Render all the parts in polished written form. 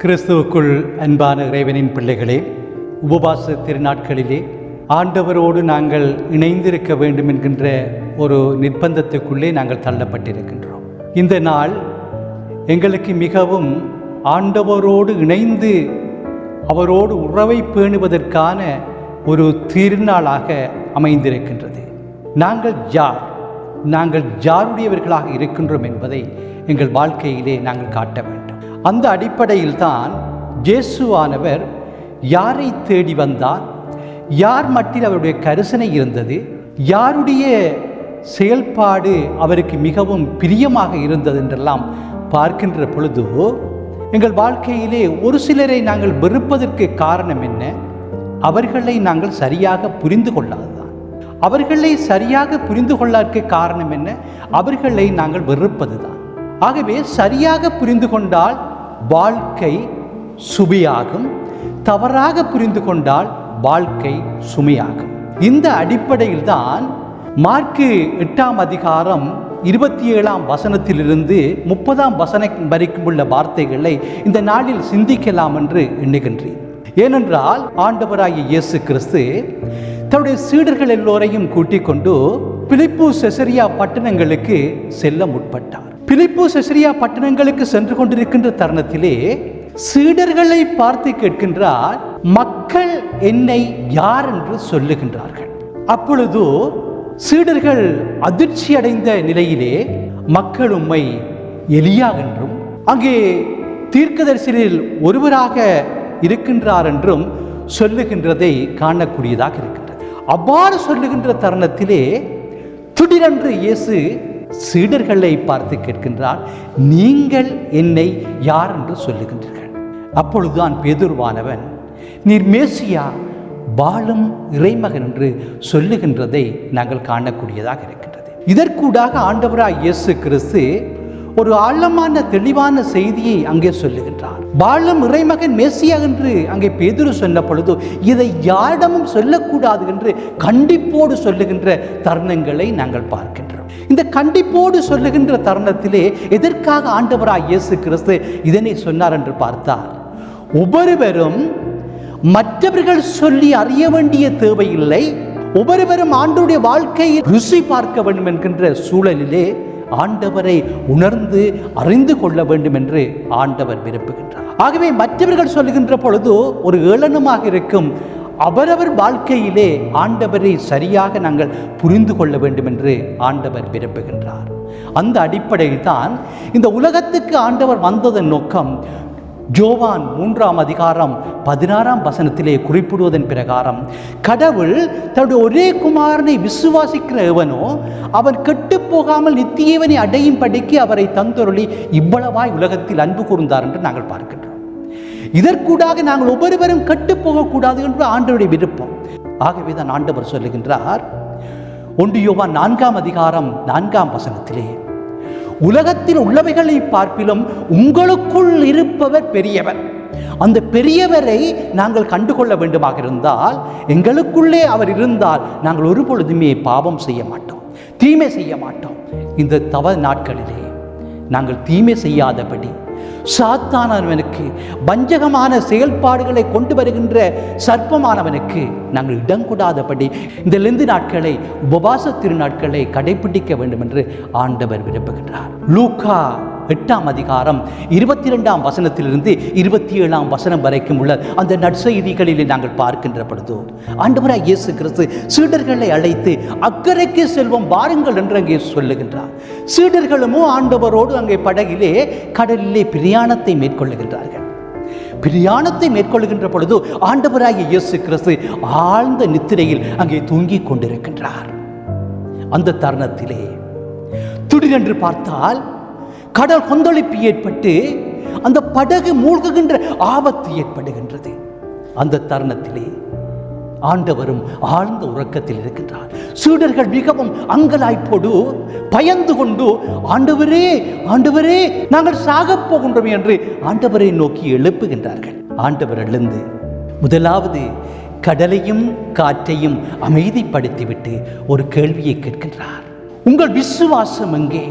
கிறிஸ்துவுக்குள் அன்பான இறைவனின் பிள்ளைகளே, உபவாச திருநாட்களிலே ஆண்டவரோடு நாங்கள் இணைந்திருக்க வேண்டும் என்கின்ற ஒரு நிர்பந்தத்துக்குள்ளே நாங்கள் தள்ளப்பட்டிருக்கின்றோம். இந்த நாள் எங்களுக்கு மிகவும் ஆண்டவரோடு இணைந்து அவரோடு உறவை பேணுவதற்கான ஒரு திருநாளாக அமைந்திருக்கின்றது. நாங்கள் யாருடையவர்களாக இருக்கின்றோம் என்பதை எங்கள் வாழ்க்கையிலே நாங்கள் காட்ட வேண்டும். அந்த அடிப்படையில் தான் இயேசுவானவர் யாரை தேடி வந்தார், யார் மட்டில் அவருடைய கரிசனை இருந்தது, யாருடைய செயல்பாடு அவருக்கு மிகவும் பிரியமாக இருந்தது என்றெல்லாம் பார்க்கின்ற பொழுது எங்கள் வாழ்க்கையிலே ஒரு சிலரை நாங்கள் வெறுப்பதற்கு காரணம் என்ன? அவர்களை நாங்கள் சரியாக புரிந்து கொள்ளாததான். அவர்களை சரியாக புரிந்து கொள்ளாதற்கு காரணம் என்ன? அவர்களை நாங்கள் வெறுப்பது தான். ஆகவே சரியாக புரிந்து கொண்டால் வாழ்க்கை சுமையாகும், தவறாக புரிந்து கொண்டால் வாழ்க்கை சுமையாகும். இந்த அடிப்படையில் தான் மார்க்கு 8ஆம் அதிகாரம் 27ஆம் வசனத்திலிருந்து 30ஆம் வசனம் வரைக்கும் உள்ள வார்த்தைகளை இந்த நாளில் சிந்திக்கலாம் என்று எண்ணுகின்றேன். ஏனென்றால் ஆண்டவராகிய இயேசு கிறிஸ்து தன்னுடைய சீடர்கள் எல்லோரையும் கூட்டிக் கொண்டு பிலிப்பு செசரியா பட்டணங்களுக்கு செல்ல முற்பட்டார். பிலிப்பு செசரியா பட்டணங்களுக்கு சென்று கொண்டிருக்கின்ற தருணத்திலே சீடர்களை பார்த்து கேட்கின்றார், மக்கள் என்னை யார் என்று சொல்லுகின்றார்கள்? அப்பொழுது சீடர்கள் அதிர்ச்சி அடைந்த நிலையிலே, மக்கள் உம்மை எலியா என்றும் அங்கே தீர்க்கதரிசிகளில் ஒருவராக இருக்கின்றார் என்றும் சொல்லுகின்றதை காணக்கூடியதாக இருக்கின்றது. அவ்வாறு சொல்லுகின்ற தருணத்திலே திடீரென்று இயேசு சீடர்களை பார்த்து கேட்கின்றார், நீங்கள் என்னை யார் என்று சொல்லுகின்றீர்கள்? அப்பொழுதுதான் பேதுருவானவன், நீர் மேசியா, வாழும் இறைமகன் என்று சொல்லுகின்றதை நாங்கள் காணக்கூடியதாக இருக்கின்றது. இதற்கூடாக ஆண்டவராய் இயேசு கிறிஸ்து ஒரு ஆழமான தெளிவான செய்தியை அங்கே சொல்லுகின்றார். வாழும் இறைமகன் மேசியா என்று அங்கே பேதுரு சொன்ன பொழுது இதை யாரிடமும் சொல்லக்கூடாது என்று கண்டிப்போடு சொல்லுகின்ற தருணங்களை நாங்கள் பார்க்கின்றோம். இந்த கண்டிப்போடு சொல்லுகின்ற தருணத்திலே எதற்காக ஆண்டவராய் இயேசு கிறிஸ்து இதனை சொன்னார் என்று பார்த்தால், ஒவ்வொருவரும் மற்றவர்கள் சொல்லி அறிய வேண்டிய தேவையில்லை, ஒவ்வொருவரும் ஆண்டவருடைய வாழ்க்கையில் ருசி பார்க்க வேண்டும் என்கின்ற சூழலிலே ஆண்டவரை உணர்ந்து அறிந்து கொள்ள வேண்டும் என்று ஆண்டவர் விரும்புகின்றார். ஆகவே மற்றவர்கள் சொல்லுகின்ற பொழுது ஒரு ஏளனமாக இருக்கும், அவரவர் வாழ்க்கையிலே ஆண்டவரை சரியாக நாங்கள் புரிந்து கொள்ள வேண்டும் என்று ஆண்டவர் விரும்புகின்றார். அந்த அடிப்படையில் தான் இந்த உலகத்துக்கு ஆண்டவர் வந்ததன் நோக்கம் யோவான் 3ஆம் அதிகாரம் 16ஆம் வசனத்திலே குறிப்பிடுவதன் பிரகாரம், கடவுள் தன்னுடைய ஒரே குமாரனை விசுவாசிக்கிற எவனோ அவன் கெட்டு போகாமல் நித்தியவனை அடையும் படிக்கு அவரை தந்தொருளி இவ்வளவாய் உலகத்தில் அன்பு கூர்ந்தார் என்று நாங்கள் பார்க்கின்றோம். இதற்கூடாக நாங்கள் ஒவ்வொருவரும் கெட்டு போகக்கூடாது என்று ஆண்டவருடைய விருப்பம். ஆகவே தான் ஆண்டவர் சொல்லுகின்றார் 1 யோவான் 4ஆம் அதிகாரம் 4ஆம் வசனத்திலே, உலகத்தில் உள்ளவைகளை பார்ப்பிலும் உங்களுக்குள் இருப்பவர் பெரியவர். அந்த பெரியவரை நாங்கள் கண்டுகொள்ள வேண்டுமாக இருந்தால், எங்களுக்குள்ளே அவர் இருந்தால் நாங்கள் ஒரு பொழுதுமே பாவம் செய்ய மாட்டோம், தீமை செய்ய மாட்டோம். இந்த தவ நாட்களிலே நாங்கள் தீமை செய்யாதபடி சாத்தானவனுக்கு வஞ்சகமான செயல்பாடுகளை கொண்டு வருகின்ற சர்ப்பமானவனுக்கு நாங்கள் இடங்கூடாதபடி இந்த லெந்து நாட்களை, உபவாச திருநாட்களை கடைபிடிக்க வேண்டும் என்று ஆண்டவர் விரும்புகின்றார். லூக்கா 8ஆம் அதிகாரம் 22ஆம் வசனத்திலிருந்து 27ஆம் வசனம் வரைக்கும் உள்ள அந்த நற்செய்திகளிலே நாங்கள் பார்க்கின்ற பொழுது ஆண்டவராய் இயேசு கிறிஸ்து சீடர்களை அழைத்து அக்கறைக்கு செல்வோம் வாருங்கள் என்று அங்கே சொல்லுகின்றார். சீடர்களும் ஆண்டவரோடு அங்கே படகிலே கடலிலே பிரயாணத்தை மேற்கொள்ளுகின்றார்கள். பிரயாணத்தை மேற்கொள்ளுகின்ற பொழுது ஆண்டவராகிய இயேசு கிறிஸ்து ஆழ்ந்த நித்திரையில் அங்கே தூங்கிக் கொண்டிருக்கின்றார். அந்த தருணத்திலே திடீரென்று பார்த்தால் கடல் கொந்தளிப்பு ஏற்பட்டு அந்த படகு மூழ்குகின்ற ஆபத்து ஏற்படுகின்றது. அந்த தருணத்திலே ஆண்டவரும் ஆழ்ந்த உறக்கத்தில் இருக்கின்றார். சீடர்கள் மிகவும் அங்கலாய்ப்போடு பயந்து கொண்டு, ஆண்டவரே ஆண்டவரே நாங்கள் சாகப் போகின்றோம் என்று ஆண்டவரை நோக்கி எழுப்புகின்றார்கள். ஆண்டவர் எழுந்து முதலாவது கடலையும் காற்றையும் அமைதிப்படுத்திவிட்டு ஒரு கேள்வியை கேட்கின்றார். உங்கள் விசுவாசம் எங்கே?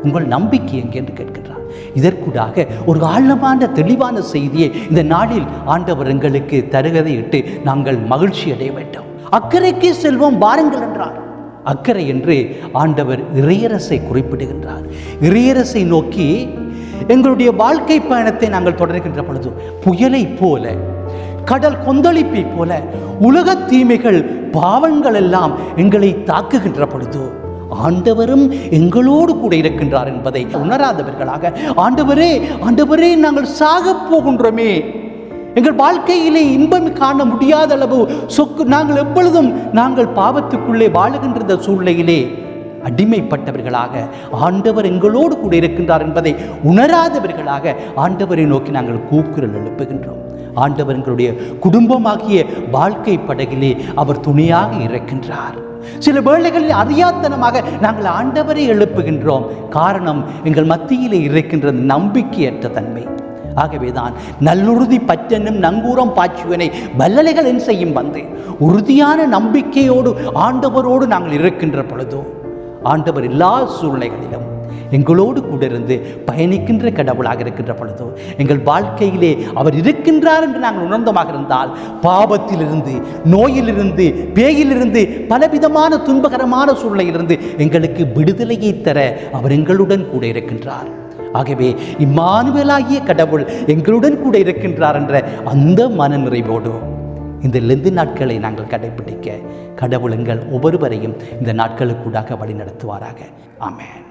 உங்கள் நம்பிக்கை எங்கே என்று கேட்கின்றார். இதற்கூடாக ஒரு ஆழமான தெளிவான செய்தியை இந்த நாளில் ஆண்டவர் எங்களுக்கு தருகதையிட்டு நாங்கள் மகிழ்ச்சி அடைய வேண்டும். அக்கறைக்கு செல்வோம் வாருங்கள் என்றார். அக்கறை என்று ஆண்டவர் இறையரசை குறிப்பிடுகின்றார். இறையரசை நோக்கி எங்களுடைய வாழ்க்கை பயணத்தை நாங்கள் தொடர்கின்ற பொழுது புயலை போல, கடல் கொந்தளிப்பை போல உலக தீமைகள் பாவங்கள் எல்லாம் எங்களை தாக்குகின்ற பொழுது ஆண்டவரும் எங்களோடு கூட இருக்கின்றார் என்பதை உணராதவர்களாக, ஆண்டவரே ஆண்டவரே நாங்கள் சாக போகின்றோமே, எங்கள் வாழ்க்கையிலே இன்பம் காண முடியாத அளவு நாங்கள் எப்பொழுதும் நாங்கள் பாவத்துக்குள்ளே வாழுகின்ற சூழ்நிலையிலே அடிமைப்பட்டவர்களாக ஆண்டவர் எங்களோடு கூட இருக்கின்றார் என்பதை உணராதவர்களாக ஆண்டவரை நோக்கி நாங்கள் கூக்குரல் எழுப்புகின்றோம். ஆண்டவர் எங்களுடைய குடும்பமாகிய வாழ்க்கை படகிலே அவர் துணையாக இருக்கின்றார். சில வேளைகளில் அறியாத்தனமாக நாங்கள் ஆண்டவரை எழுப்புகின்றோம். காரணம், எங்கள் மத்தியிலே இருக்கின்ற நம்பிக்கையற்ற தன்மை. ஆகவேதான் நல்லுறுதி பற்றனும் நங்கூரம் பாய்ச்சுவனை வல்லலைகள் என் செய்யும் வந்து உறுதியான நம்பிக்கையோடு ஆண்டவரோடு நாங்கள் இருக்கின்ற பொழுதோ ஆண்டவர் எல்லா சூழ்நிலைகளிலும் எங்களோடு கூட இருந்து பயணிக்கின்ற கடவுளாக இருக்கின்ற பொழுதோ எங்கள் வாழ்க்கையிலே அவர் இருக்கின்றார் என்று நாங்கள் உணர்ந்தமாக இருந்தால் பாவத்திலிருந்து, நோயிலிருந்து, பேயிலிருந்து, பலவிதமான துன்பகரமான சூழ்நிலையிலிருந்து எங்களுக்கு விடுதலையை தர அவர் எங்களுடன் கூட இருக்கின்றார். ஆகவே இம்மானுவேலாகிய கடவுள் எங்களுடன் கூட இருக்கின்றார் என்ற அந்த மன நிறைவோடு இந்த லெந்து நாட்களை நாங்கள் கடைபிடிக்க கடவுள் எங்கள் ஒவ்வொருவரையும் இந்த நாட்களுக்கூடாக வழி நடத்துவாராக. ஆமென்.